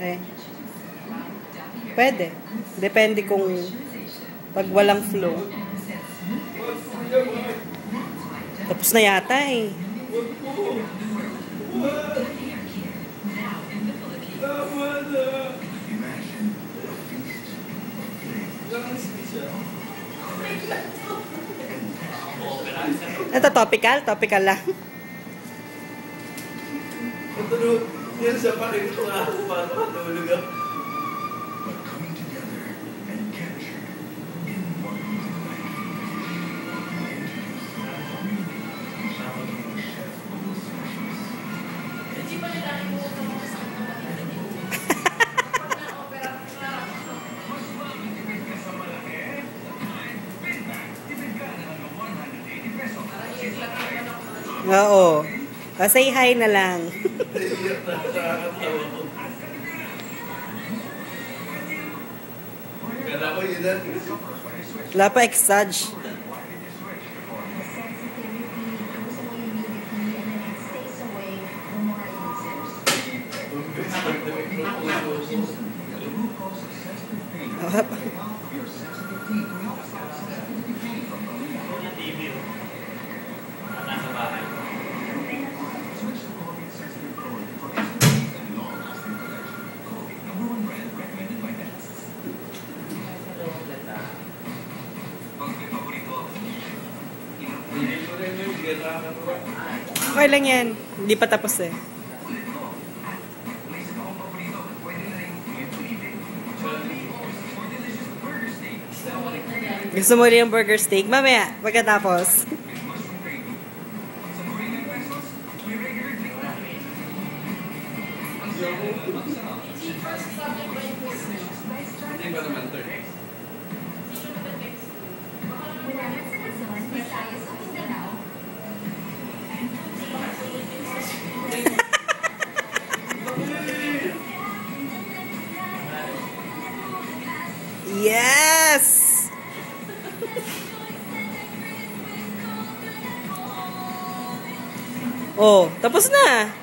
Eh. Pwede. Depende kung pag walang flow. Tapos na yata eh. Ito topical? Topical lang. Matulog. Yan siya pa rin kung ako para matulog ako. Oo. Say hi na lang. Wala pa exage. Okay lang yan. Hindi pa tapos eh. Gusto mo rin yung burger steak? Mamaya, pagkatapos. Yes! Oh, tapos na.